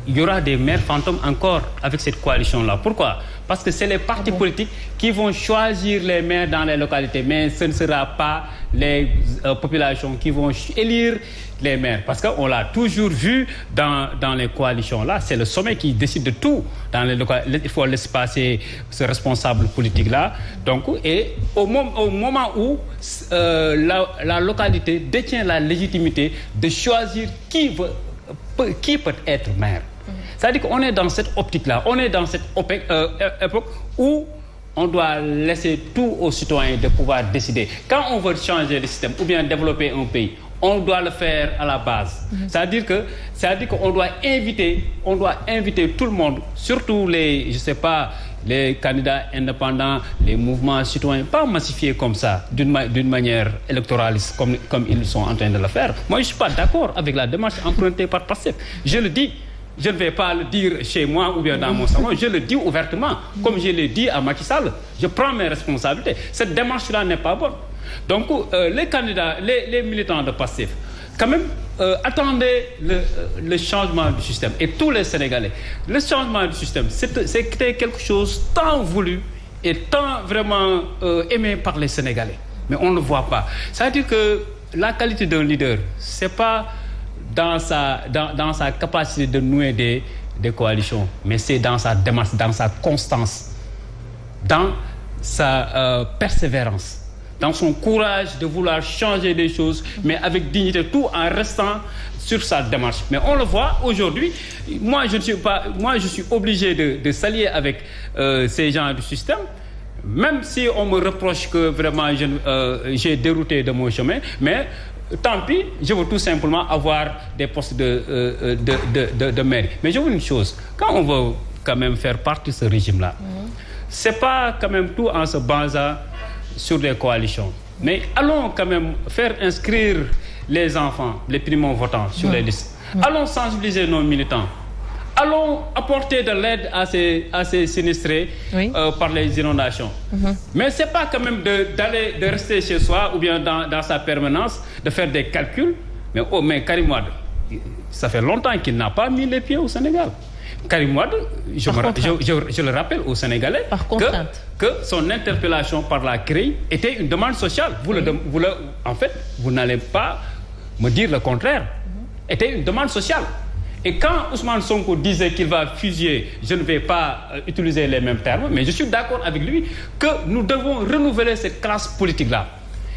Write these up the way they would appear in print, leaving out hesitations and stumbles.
il y aura des maires fantômes encore avec cette coalition-là. Pourquoi? Parce que c'est les partis politiques qui vont choisir les maires dans les localités, mais ce ne sera pas les populations qui vont élire les maires. Parce qu'on l'a toujours vu dans les coalitions-là, c'est le sommet qui décide de tout. Dans les localités, il faut laisser passer ce responsable politique-là. Donc, et au moment où la localité détient la légitimité de choisir qui peut être maire. C'est-à-dire qu'on est dans cette optique-là, on est dans cette époque où on doit laisser tout aux citoyens de pouvoir décider. Quand on veut changer le système ou bien développer un pays, on doit le faire à la base. C'est-à-dire qu'on doit inviter tout le monde, surtout les candidats indépendants, les mouvements citoyens, pas massifiés comme ça, d'une manière électoraliste, comme ils sont en train de le faire. Moi, je ne suis pas d'accord avec la démarche empruntée par Pastef. Je le dis. Je ne vais pas le dire chez moi ou bien dans mon salon, je le dis ouvertement, comme je l'ai dit à Macky Sall. Je prends mes responsabilités. Cette démarche-là n'est pas bonne. Donc, les candidats, les militants de Pastef, quand même, attendez le changement du système. Et tous les Sénégalais, le changement du système, c'était quelque chose tant voulu et tant vraiment aimé par les Sénégalais. Mais on ne le voit pas. C'est-à-dire que la qualité d'un leader, c'est pas dans sa capacité de nouer des coalitions, mais c'est dans sa démarche, dans sa constance, dans sa persévérance, dans son courage de vouloir changer des choses, mais avec dignité, tout en restant sur sa démarche. Mais on le voit aujourd'hui, moi je suis obligé de s'allier avec ces gens du système, même si on me reproche que vraiment j'ai dérouté de mon chemin, mais tant pis, je veux tout simplement avoir des postes de mairie. Mais je veux une chose, quand on veut quand même faire partie de ce régime-là, c'est pas quand même tout en se basant sur des coalitions. Mais allons quand même faire inscrire les enfants, les primo-votants sur les listes. Allons sensibiliser nos militants. Allons apporter de l'aide à ces sinistrés par les inondations. Mais ce n'est pas quand même de rester chez soi ou bien dans sa permanence, de faire des calculs. Mais Karim Wade, ça fait longtemps qu'il n'a pas mis les pieds au Sénégal. Karim Wade, je le rappelle aux Sénégalais, que son interpellation par la CREI était une demande sociale. En fait, vous n'allez pas me dire le contraire. Était une demande sociale. Et quand Ousmane Sonko disait qu'il va fusiller, je ne vais pas utiliser les mêmes termes, mais je suis d'accord avec lui que nous devons renouveler cette classe politique-là.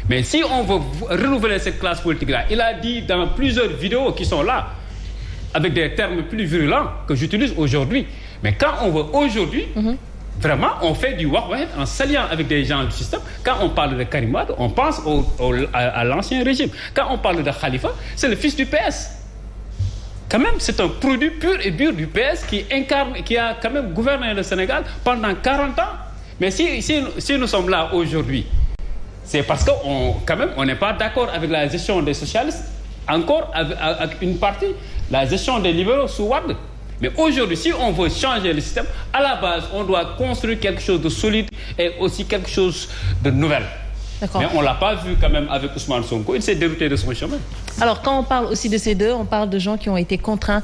Mais si on veut renouveler cette classe politique-là, il a dit dans plusieurs vidéos qui sont là, avec des termes plus virulents que j'utilise aujourd'hui. Mais quand on veut aujourd'hui, vraiment, on fait du wah-wah en s'alliant avec des gens du système. Quand on parle de Karim Wade, on pense à l'ancien régime. Quand on parle de Khalifa, c'est le fils du PS. Quand même, c'est un produit pur et dur du PS qui a quand même gouverné le Sénégal pendant 40 ans. Mais si nous sommes là aujourd'hui, c'est parce qu'on n'est pas d'accord avec la gestion des socialistes, encore avec une partie, la gestion des libéraux sous Wade. Mais aujourd'hui, si on veut changer le système, à la base, on doit construire quelque chose de solide et aussi quelque chose de nouvel. Mais on ne l'a pas vu quand même avec Ousmane Sonko. Il s'est dérouté de son chemin. Alors, quand on parle aussi de ces deux, on parle de gens qui ont été contraints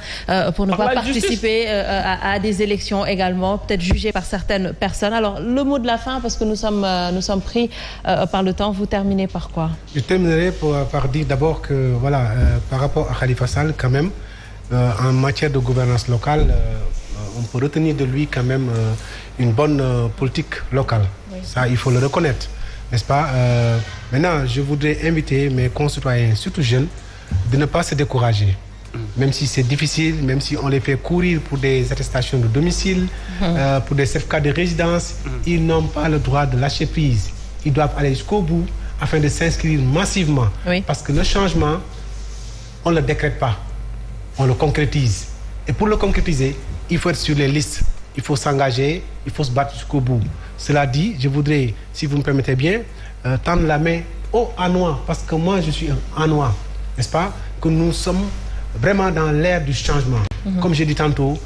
pour ne pas participer à des élections également, peut-être jugés par certaines personnes. Alors, le mot de la fin, parce que nous sommes pris par le temps, vous terminez par quoi? Je terminerai par dire d'abord que, voilà, par rapport à Khalifa Sall, quand même, en matière de gouvernance locale, on peut retenir de lui quand même une bonne politique locale. Oui. Ça, il faut le reconnaître. N'est-ce pas? Maintenant, je voudrais inviter mes concitoyens, surtout jeunes, de ne pas se décourager. Même si c'est difficile, même si on les fait courir pour des attestations de domicile, pour des certificats de résidence, ils n'ont pas le droit de lâcher prise. Ils doivent aller jusqu'au bout afin de s'inscrire massivement. Oui. Parce que le changement, on ne le décrète pas, on le concrétise. Et pour le concrétiser, il faut être sur les listes. Il faut s'engager, il faut se battre jusqu'au bout. Cela dit, je voudrais, si vous me permettez bien, tendre la main aux Hanois, parce que moi je suis un Hanois, n'est-ce pas? Que nous sommes vraiment dans l'ère du changement. Comme j'ai dit tantôt,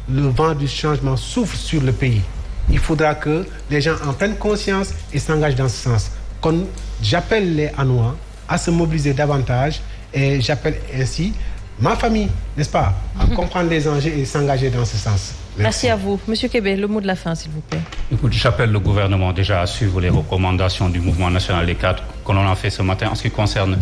le vent du changement souffle sur le pays. Il faudra que les gens en prennent conscience et s'engagent dans ce sens. J'appelle les Hanois à se mobiliser davantage et j'appelle ainsi ma famille, n'est-ce pas, à comprendre les enjeux et s'engager dans ce sens. Merci à vous. Monsieur Kébé, le mot de la fin, s'il vous plaît. Écoute, j'appelle le gouvernement déjà à suivre les recommandations du mouvement national des cadres que l'on a fait ce matin en ce qui concerne la